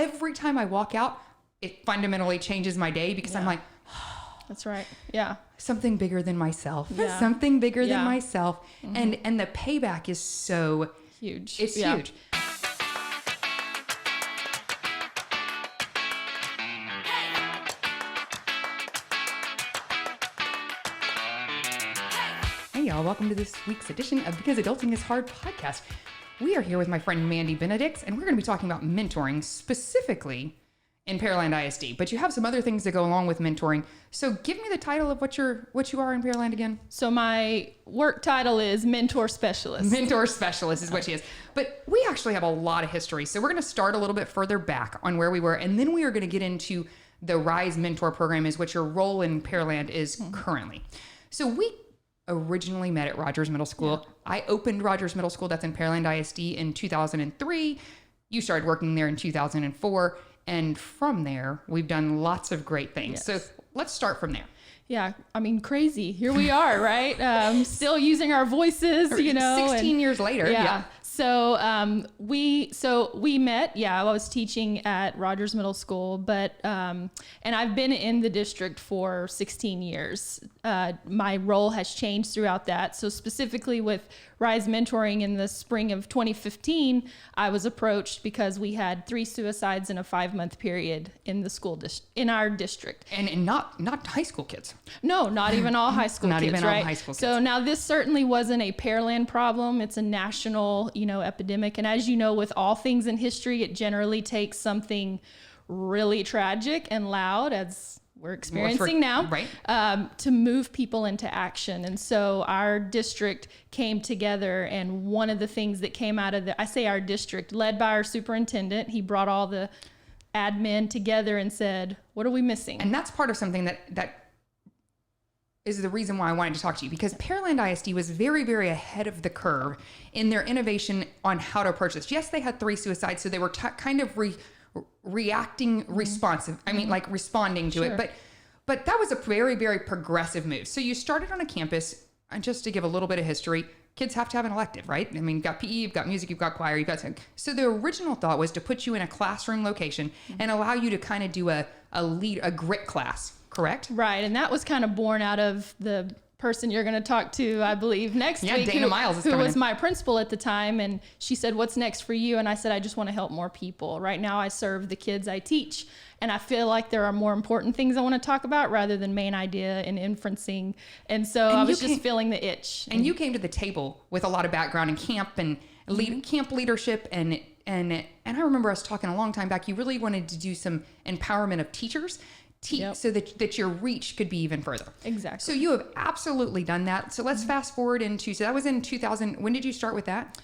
every time I walk out, it fundamentally changes my day because I'm like, that's right. Yeah. Something bigger than myself. Yeah. Something bigger than myself. Mm-hmm. And the payback is so huge. It's huge. Hey y'all, welcome to this week's edition of Because Adulting is Hard podcast. We are here with my friend Mandy Benedicts, and we're going to be talking about mentoring specifically in Pearland ISD. But you have some other things that go along with mentoring. So give me the title of what you are in Pearland again. So my work title is mentor specialist. Mentor specialist is what she is. But we actually have a lot of history. So we're going to start a little bit further back on where we were, and then we are going to get into the Rise Mentor program, is what your role in Pearland is currently. So we originally met at Rogers Middle School. Yeah. I opened Rogers Middle School, that's in Pearland ISD, in 2003. You started working there in 2004. And from there, we've done lots of great things. Yes. So let's start from there. Yeah, I mean, crazy. Here we are, right? Still using our voices, 16 years later. Yeah. So we met. Yeah, I was teaching at Rogers Middle School, but and I've been in the district for 16 years. My role has changed throughout that. So specifically with Rise Mentoring in the spring of 2015, I was approached because we had 3 suicides in a 5-month period in the school in our district. And not high school kids. No, not even all high school kids. Not even right? all high school kids. So now this certainly wasn't a Pearland problem. It's a national, epidemic. And as you know, with all things in history, it generally takes something really tragic and loud, as we're experiencing now, right. To move people into action. And so our district came together, and one of the things that came out of our district, led by our superintendent, he brought all the admin together and said, what are we missing? And that's part of something that is the reason why I wanted to talk to you, because Pearland ISD was very, very ahead of the curve in their innovation on how to approach this. Yes, they had 3 suicides, so they were kind of reacting responsive. I mean, like responding to it. But that was a very, very progressive move. So you started on a campus, and just to give a little bit of history, kids have to have an elective, right? I mean, you've got PE, you've got music, you've got choir, you've got something. So the original thought was to put you in a classroom location and allow you to kind of do a grit class, correct? Right. And that was kind of born out of the person you're going to talk to, I believe, next week. Dana Miles who was my principal at the time. And she said, what's next for you? And I said, I just want to help more people. Right now I serve the kids I teach. And I feel like there are more important things I want to talk about rather than main idea and inferencing. And so I was just feeling the itch. And you came to the table with a lot of background in camp and camp leadership. And I remember us talking a long time back, you really wanted to do some empowerment of teachers. So that your reach could be even further. Exactly. So you have absolutely done that. So let's fast forward into, so that was in 2000. When did you start with that?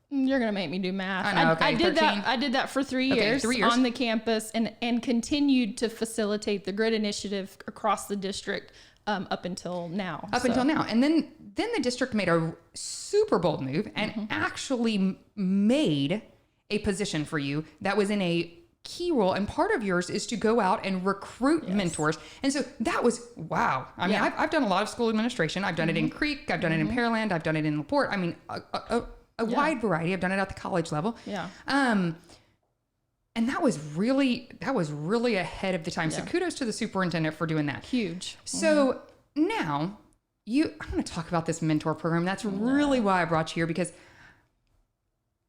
You're going to make me do math. I know, okay. I did that for 3 years, 3 years on the campus and continued to facilitate the GRIT initiative across the district up until now. Until now. And then the district made a super bold move and actually made a position for you that was in a key role, and part of yours is to go out and recruit mentors. And so that was, wow. I mean, I've done a lot of school administration. I've done it in Creek. I've done it in Pearland. I've done it in LaPorte. I mean, a wide variety. I've done it at the college level. Yeah. And that was really ahead of the time. Yeah. So kudos to the superintendent for doing that. Huge. So now I'm going to talk about this mentor program. That's really why I brought you here, because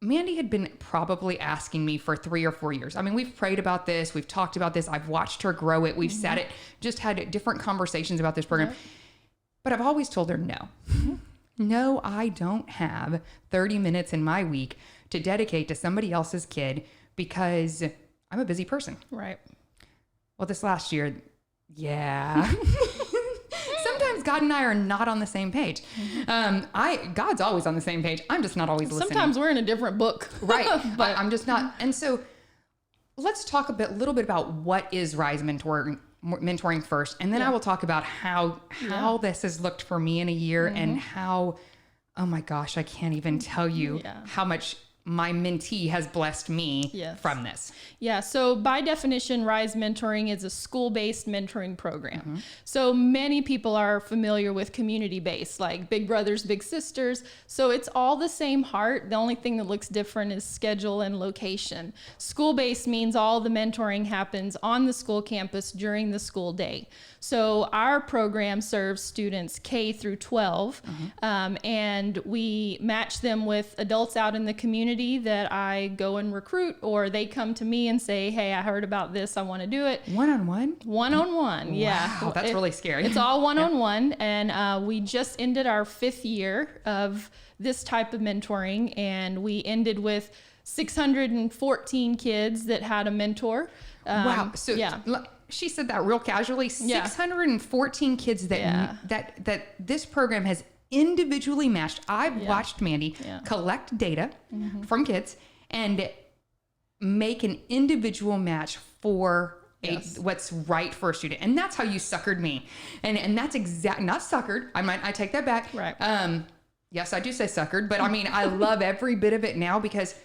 Mandy had been probably asking me for 3 or 4 years. I mean, we've prayed about this. We've talked about this. I've watched her grow it. We've sat it, just had different conversations about this program. But I've always told her no. No, I don't have 30 minutes in my week to dedicate to somebody else's kid because I'm a busy person. Right. Well, this last year, sometimes God and I are not on the same page. God's always on the same page. I'm just not always listening. Sometimes we're in a different book. Right. But I'm just not. And so let's talk a little bit about what is Rise mentoring first. And then I will talk about how this has looked for me in a year and how, oh my gosh, I can't even tell you how much my mentee has blessed me Yes. from this. Yeah, so by definition, Rise Mentoring is a school-based mentoring program. So many people are familiar with community-based, like Big Brothers, Big Sisters. So it's all the same heart. The only thing that looks different is schedule and location. School-based means all the mentoring happens on the school campus during the school day. So our program serves students K through 12, and we match them with adults out in the community that I go and recruit, or they come to me and say, hey, I heard about this, I want to do it. One-on-one? One-on-one, yeah. Wow, that's really scary. It's all one-on-one, and we just ended our 5th year of this type of mentoring, and we ended with 614 kids that had a mentor. Wow. So yeah. She said that real casually. 614 kids that that this program has individually matched. I've watched Mandy collect data from kids and make an individual match for what's right for a student. And that's how you suckered me. And that's not suckered. I take that back. Right. Yes, I do say suckered, but I mean, I love every bit of it now because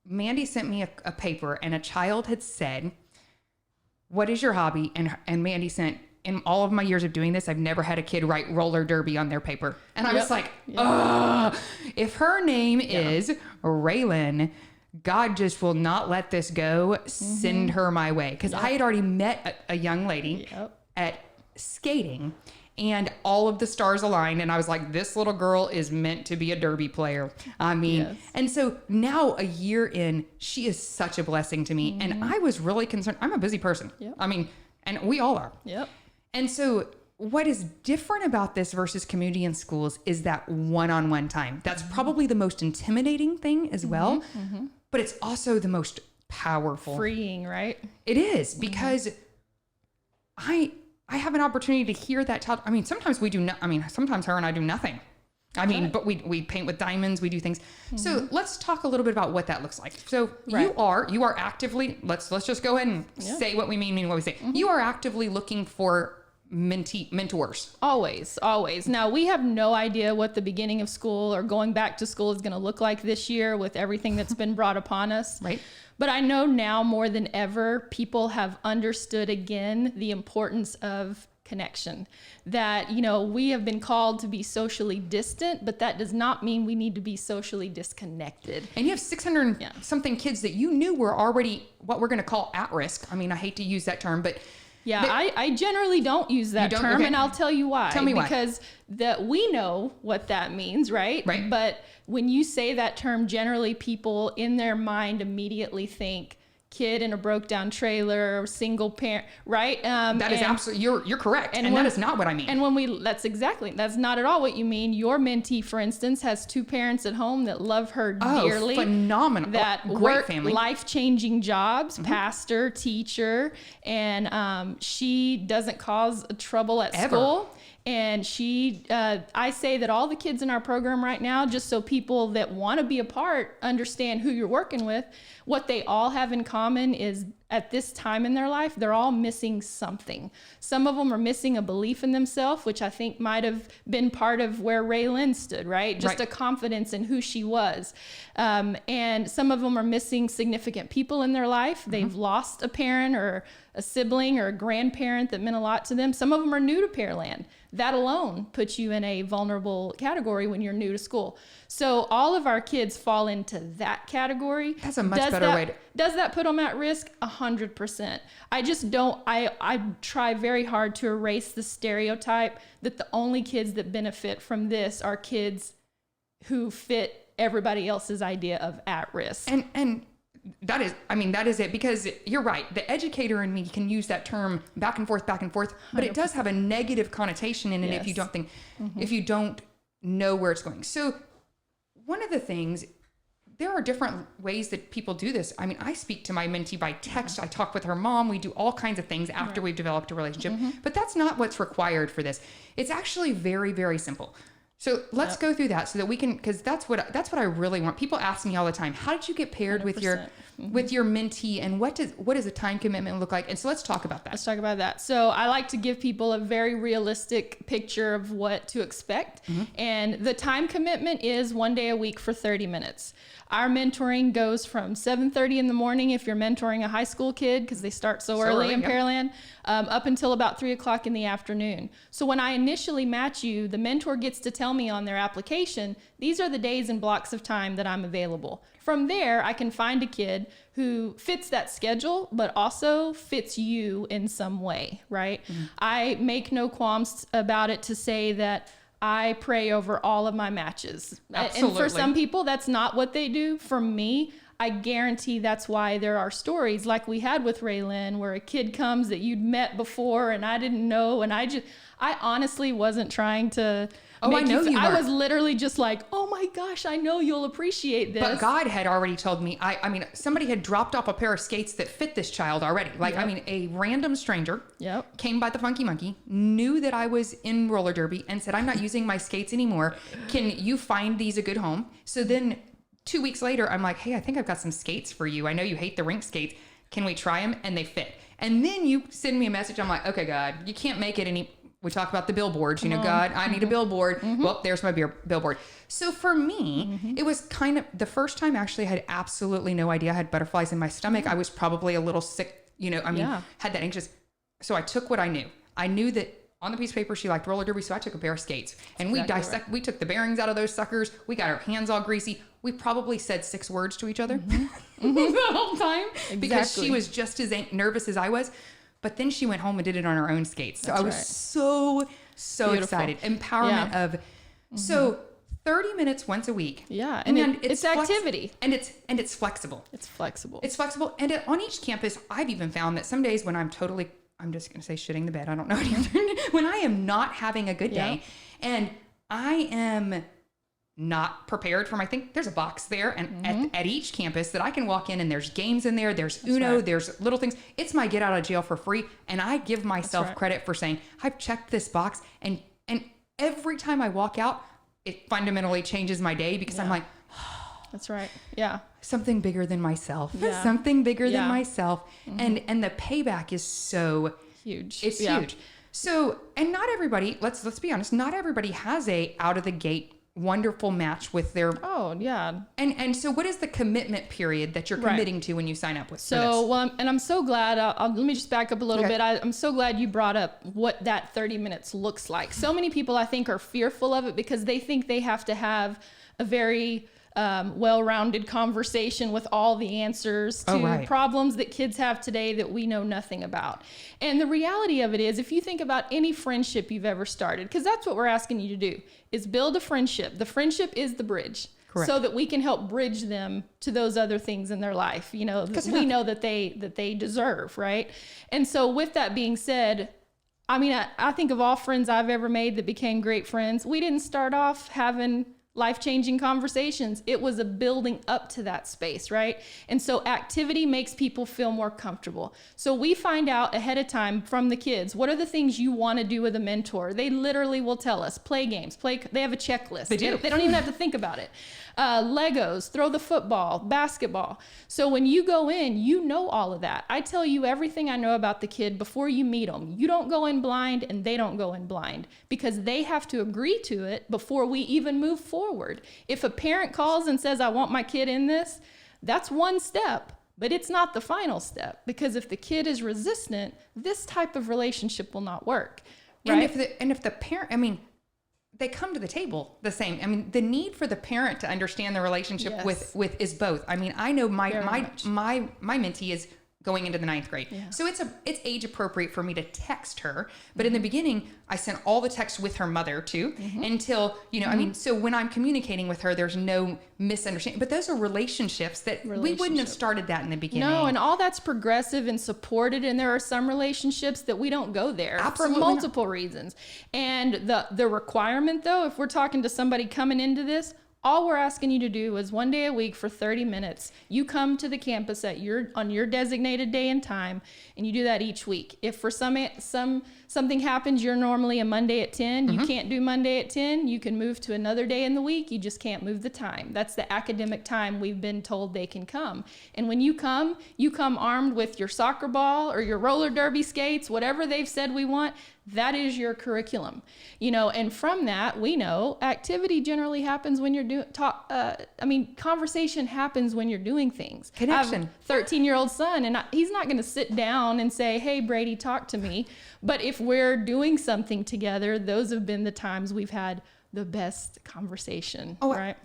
Mandy sent me a paper and a child had said, what is your hobby? And Mandy sent, in all of my years of doing this, I've never had a kid write roller derby on their paper. And I was like, ugh, if her name is Raylan, God just will not let this go. Send her my way. Because I had already met a young lady at skating and all of the stars aligned. And I was like, this little girl is meant to be a derby player. I mean, and so now a year in, she is such a blessing to me. And I was really concerned. I'm a busy person. I mean, and we all are. And so what is different about this versus community and schools is that one-on-one time. That's probably the most intimidating thing as well, but it's also the most powerful. Freeing, right? It is, because I have an opportunity to hear that child. I mean, sometimes we do not, sometimes her and I do nothing. I mean, but we paint with diamonds, we do things. So let's talk a little bit about what that looks like. So you are actively, let's just go ahead and say what we mean what we say. You are actively looking for mentors. Always. Now, we have no idea what the beginning of school or going back to school is going to look like this year with everything that's been brought upon us. Right. But I know now more than ever, people have understood again the importance of connection. That, we have been called to be socially distant, but that does not mean we need to be socially disconnected. And you have 600 something kids that you knew were already what we're going to call at risk. I mean, I hate to use that term, but I generally don't use that term, and I'll tell you why. Tell me why. Because we know what that means, right? Right. But when you say that term, generally people in their mind immediately think kid in a broke down trailer, single parent, right? That is absolutely, you're correct. And that is not what I mean. And that's not at all what you mean. Your mentee, for instance, has 2 parents at home that love her dearly. Phenomenal. That Great work family. Life-changing jobs, pastor, teacher, and she doesn't cause trouble at school. And I say that all the kids in our program right now, just so people that want to be a part understand who you're working with, what they all have in common is at this time in their life, they're all missing something. Some of them are missing a belief in themselves, which I think might have been part of where Raylan stood, right? Just a confidence in who she was. And some of them are missing significant people in their life. They've lost a parent or a sibling or a grandparent that meant a lot to them. Some of them are new to Pearland. That alone puts you in a vulnerable category when you're new to school. So all of our kids fall into that category. That's a much better way to... Does that put them at risk? 100%. I just don't, I try very hard to erase the stereotype that the only kids that benefit from this are kids who fit everybody else's idea of at risk. And that is it, because you're right. The educator in me can use that term back and forth, but it does have a negative connotation in it if you don't think, if you don't know where it's going. So one of the things, there are different ways that people do this. I mean, I speak to my mentee by text. I talk with her mom. We do all kinds of things after we've developed a relationship, but that's not what's required for this. It's actually very, very simple. So let's go through that so that we can, because that's what I really want. People ask me all the time, how did you get paired 100%. with your mentee, and what does a time commitment look like? And so let's talk about that. Let's talk about that. So I like to give people a very realistic picture of what to expect. And the time commitment is 1 day a week for 30 minutes. Our mentoring goes from 7:30 in the morning if you're mentoring a high school kid, because they start so early in yeah. Pearland, up until about 3 o'clock in the afternoon. So when I initially match you, the mentor gets to tell me on their application, these are the days and blocks of time that I'm available. From there, I can find a kid who fits that schedule, but also fits you in some way, right? I make no qualms about it to say that I pray over all of my matches. Absolutely. And for some people, that's not what they do. For me, I guarantee that's why there are stories like we had with Raylyn, where a kid comes that you'd met before and I didn't know. And I honestly wasn't trying to. Oh, I know you I weren't. was literally just like, oh my gosh, I know you'll appreciate this. But God had already told me, I mean, somebody had dropped off a pair of skates that fit this child already. Like, I mean, a random stranger Yep. came by the Funky Monkey, knew that I was in roller derby, and said, I'm not using my skates anymore. Can you find these a good home? So then 2 weeks later, I'm like, hey, I think I've got some skates for you. I know you hate the rink skates. Can we try them? And they fit. And then you send me a message. I'm like, okay, God, you can't make it any. We talk about the billboards, you know, God, I need a billboard. Well, there's my billboard. So for me, it was kind of the first time actually I had absolutely no idea I had butterflies in my stomach. I was probably a little sick, you know, I mean, had that anxious. So I took what I knew. I knew that on the piece of paper, she liked roller derby. So I took a pair of skates and we we took the bearings out of those suckers. We got our hands all greasy. We probably said 6 words to each other the whole time because she was just as nervous as I was. But then she went home and did it on her own skates. So I was so Beautiful. excited. Empowerment of, so 30 minutes once a week. Yeah. And it's activity. And it's flexible. It's flexible. It's flexible. And on each campus, I've even found that some days when I'm just going to say shitting the bed. I don't know. When I am not having a good day and I am not prepared for I think there's a box there and at each campus that I can walk in and there's games in there. There's Uno, there's little things. It's my get out of jail for free. And I give myself credit for saying, I've checked this box and every time I walk out, it fundamentally changes my day because I'm like, that's right. Yeah. something bigger than myself, Yeah. something bigger than myself. And the payback is so Huge. It's huge. So, and not everybody, let's be honest, not everybody has a out of the gate wonderful match with their Oh, yeah. and so what is the commitment period that you're committing to when you sign up with for So, this? well, and I'm so glad, let me just back up a little Okay. bit. I'm so glad you brought up what that 30 minutes looks like. So many people, I think, are fearful of it because they think they have to have a very well-rounded conversation with all the answers to problems that kids have today that we know nothing about. And the reality of it is, if you think about any friendship you've ever started, because that's what we're asking you to do, is build a friendship. The friendship is the bridge. Correct. So that we can help bridge them to those other things in their life, you know, that we know that they deserve, right? And so with that being said, I mean, I think of all friends I've ever made that became great friends, we didn't start off having life-changing conversations. It was a building up to that space, right? And so activity makes people feel more comfortable. So we find out ahead of time from the kids, what are the things you want to do with a mentor? They literally will tell us, play games, they have a checklist. They do. They don't even have to think about it. Legos, throw the football, basketball. So when you go in, you know all of that. I tell you everything I know about the kid before you meet them. You don't go in blind and they don't go in blind because they have to agree to it before we even move forward. If a parent calls and says, I want my kid in this, that's one step, but it's not the final step because if the kid is resistant, this type of relationship will not work. Right? And if the parent, I mean, they come to the table the same. I mean, the need for the parent to understand the relationship with is both. I mean, I know my mentee is going into the 9th grade. Yeah. So it's age appropriate for me to text her. But in the beginning, I sent all the texts with her mother too, until, you know, I mean, so when I'm communicating with her, there's no misunderstanding. But those are relationships that we wouldn't have started that in the beginning. No, and all that's progressive and supported. And there are some relationships that we don't go there for multiple reasons. And the requirement though, if we're talking to somebody coming into this, all we're asking you to do is 1 day a week for 30 minutes. You come to the campus on your designated day and time, and you do that each week. If for something happens, you're normally a Monday at 10. You can't do Monday at 10. You can move to another day in the week. You just can't move the time. That's the academic time we've been told they can come. And when you come armed with your soccer ball or your roller derby skates, whatever they've said we want. That is your curriculum, and from that, we know activity generally happens when you're doing conversation happens when you're doing things. Connection. I have a 13-year-old son, and he's not going to sit down and say, hey, Brady, talk to me. But if we're doing something together, those have been the times we've had the best conversation, right?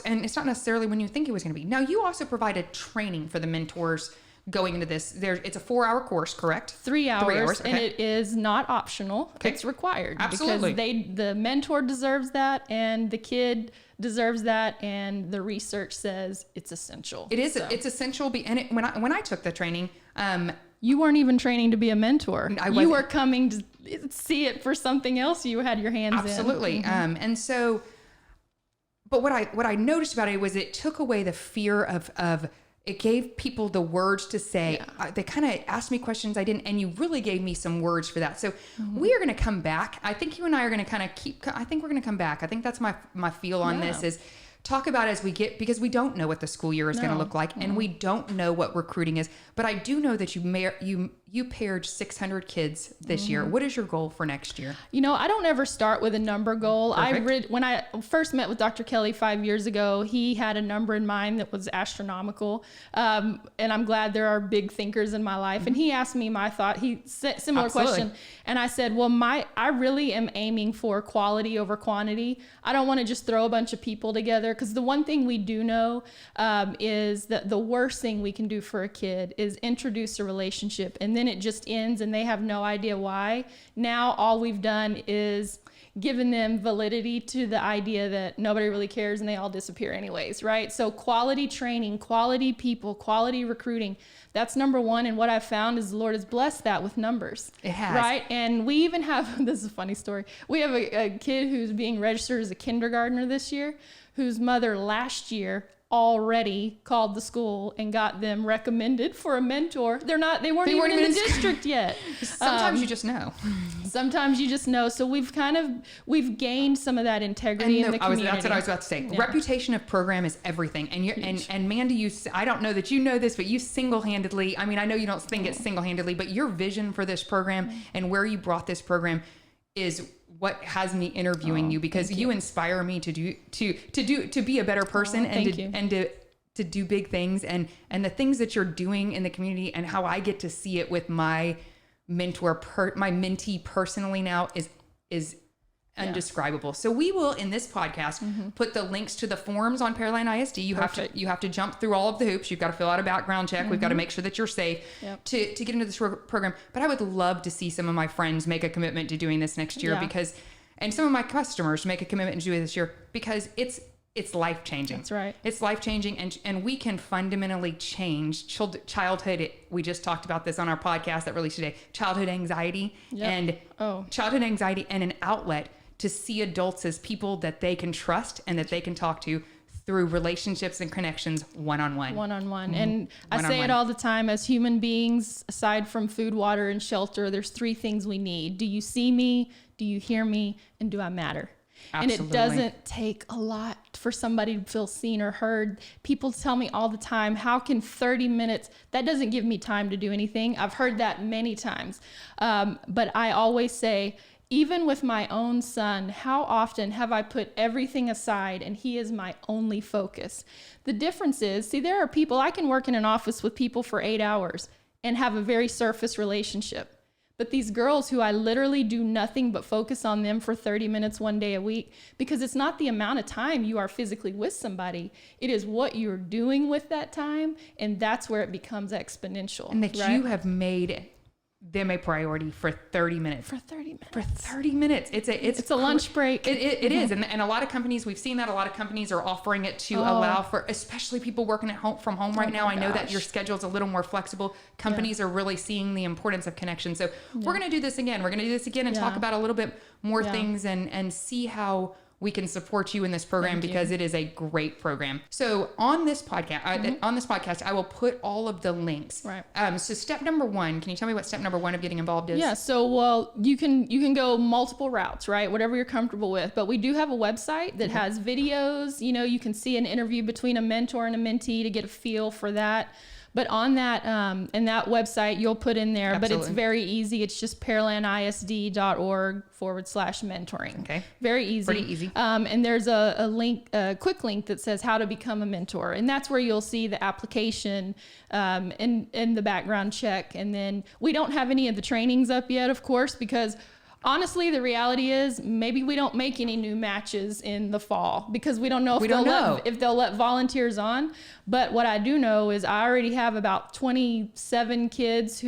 And it's not necessarily when you think it was going to be. Now, you also provided training for the mentors going into this. It's a 4-hour course, correct? 3 hours, 3 hours, okay. and it is not optional. Okay. It's required. Absolutely. Because the mentor deserves that, and the kid deserves that, and the research says it's essential. It is. So. It's essential. When I took the training, you weren't even training to be a mentor. You were coming to see it for something else you had your hands in. Absolutely. And so, but what I noticed about it was it took away the fear of it gave people the words to say. Yeah. They kind of asked me questions I didn't, and you really gave me some words for that. So we are going to come back. I think you and I are going to kind of I think we're going to come back. I think that's my feel on this is talk about as we get, because we don't know what the school year is going to look like, and we don't know what recruiting is, but I do know that you paired 600 kids this year. What is your goal for next year? I don't ever start with a number goal. Perfect. When I first met with Dr. Kelly 5 years ago, he had a number in mind that was astronomical. And I'm glad there are big thinkers in my life. And he asked me my thought. He said similar question. And I said, well, I really am aiming for quality over quantity. I don't want to just throw a bunch of people together, because the one thing we do know is that the worst thing we can do for a kid is introduce a relationship, and then it just ends and they have no idea why. Now all we've done is given them validity to the idea that nobody really cares and they all disappear anyways, right? So quality training, quality people, quality recruiting, that's number one. And what I've found is the Lord has blessed that with numbers. It has. Right? And we even have, this is a funny story. We have a kid who's being registered as a kindergartner this year, whose mother last year already called the school and got them recommended for a mentor. They weren't even in the district yet. Sometimes you just know. Sometimes you just know. So we've gained some of that integrity in the community. That's what I was about to say. Yeah. Reputation of program is everything. And Mandy, I don't know that you know this, but you single-handedly, I know you don't think it's single-handedly, but your vision for this program and where you brought this program is what has me interviewing you, because you inspire me to be a better person and to do big things, and the things that you're doing in the community and how I get to see it with my mentor, my mentee personally now is undescribable. So we will, in this podcast, put the links to the forms on Pearland ISD. You have to jump through all of the hoops. You've got to fill out a background check. We've got to make sure that you're safe to get into this program. But I would love to see some of my friends make a commitment to doing this next year and some of my customers make a commitment to do it this year, because it's life changing. That's right. It's life changing, and we can fundamentally change childhood. We just talked about this on our podcast that released today. Childhood anxiety and an outlet to see adults as people that they can trust and that they can talk to through relationships and connections one-on-one. One-on-one. And I say it all the time, as human beings, aside from food, water, and shelter, there's 3 things we need. Do you see me? Do you hear me? And do I matter? Absolutely. And it doesn't take a lot for somebody to feel seen or heard. People tell me all the time, how can 30 minutes, that doesn't give me time to do anything. I've heard that many times. But I always say, even with my own son, how often have I put everything aside and he is my only focus? The difference is, there are people, I can work in an office with people for 8 hours and have a very surface relationship. But these girls who I literally do nothing but focus on them for 30 minutes one day a week, because it's not the amount of time you are physically with somebody, it is what you're doing with that time, and that's where it becomes exponential. And that you have made them a priority for 30 minutes. For 30 minutes. For 30 minutes. It's a lunch break. It is. And a lot of companies, we've seen that a lot of companies are offering it to allow for, especially people working at home from home right now. I know that your schedule's a little more flexible. Companies are really seeing the importance of connection. So we're going to do this again. We're going to do this again and talk about a little bit more things and see how we can support you in this program, because it is a great program. So on this podcast, I will put all of the links. Right. So step number 1, can you tell me what step number 1 of getting involved is? Yeah. So, you can go multiple routes, right? Whatever you're comfortable with, but we do have a website that has videos. You can see an interview between a mentor and a mentee to get a feel for that. But on that in that website, you'll put in there, but it's Absolutely. very easy. It's just pearlandisd.org/mentoring. Okay. Very easy. Pretty easy. And there's a link, a quick link that says how to become a mentor. And that's where you'll see the application and the background check. And then we don't have any of the trainings up yet, of course, because honestly, the reality is maybe we don't make any new matches in the fall because we don't know if they'll let volunteers on. But what I do know is I already have about 27 kids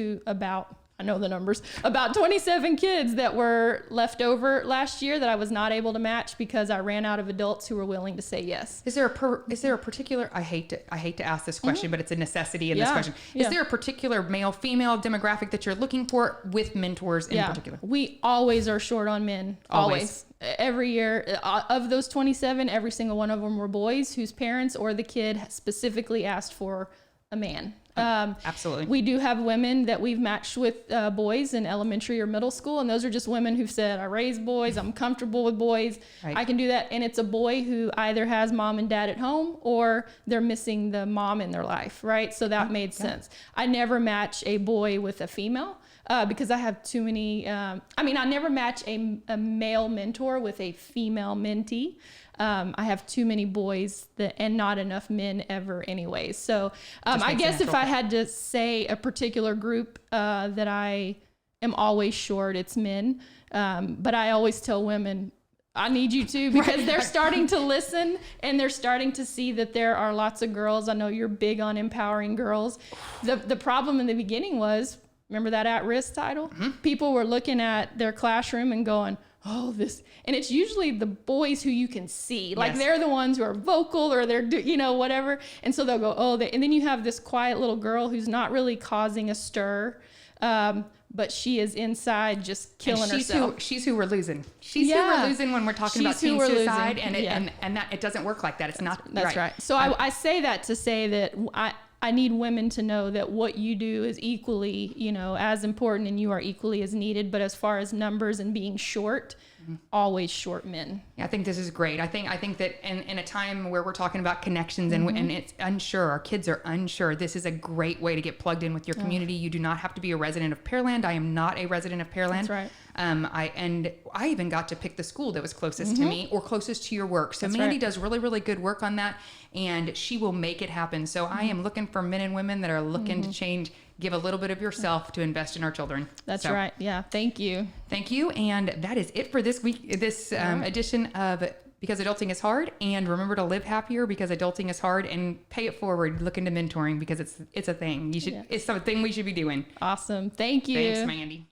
I know the numbers, about 27 kids that were left over last year that I was not able to match because I ran out of adults who were willing to say yes. Is there a particular, I hate to ask this question, but it's a necessity in this question. Is there a particular male, female demographic that you're looking for with mentors in particular? We always are short on men. Always. Every year of those 27, every single one of them were boys whose parents or the kid specifically asked for a man. Absolutely. We do have women that we've matched with boys in elementary or middle school, and those are just women who've said, I raised boys, I'm comfortable with boys, Right. I can do that. And it's a boy who either has mom and dad at home or they're missing the mom in their life, right? So that made sense. I never match a boy with a female. Because I have too many, I never match a male mentor with a female mentee. I have too many boys and not enough men ever anyways. So I guess if I had to say a particular group that I am always short, it's men. But I always tell women, I need you to, because they're starting to listen and they're starting to see that there are lots of girls. I know you're big on empowering girls. The problem in the beginning was, remember that at-risk title? Mm-hmm. People were looking at their classroom and going, oh, this, and it's usually the boys who you can see, like they're the ones who are vocal or they're, whatever. And so they'll go, and then you have this quiet little girl who's not really causing a stir, but she is inside just killing herself. She's who we're losing. She's who we're losing when we're talking about teen suicide, and that it doesn't work like that. It's not. That's right. So I say that to say that I need women to know that what you do is equally, as important, and you are equally as needed. But as far as numbers and being short, always short men. Yeah, I think this is great. I think that in a time where we're talking about connections and it's unsure, our kids are unsure, this is a great way to get plugged in with your community. You do not have to be a resident of Pearland. I am not a resident of Pearland. That's right. I even got to pick the school that was closest to me or closest to your work. So Mandy does really, really good work on that, and she will make it happen. So I am looking for men and women that are looking to change. Give a little bit of yourself to invest in our children. That's right. Yeah. Thank you. Thank you. And that is it for this week, edition of Because Adulting is Hard. And remember to live happier because adulting is hard, and pay it forward. Look into mentoring because it's a thing. It's something we should be doing. Awesome. Thank you. Thanks, Mandy.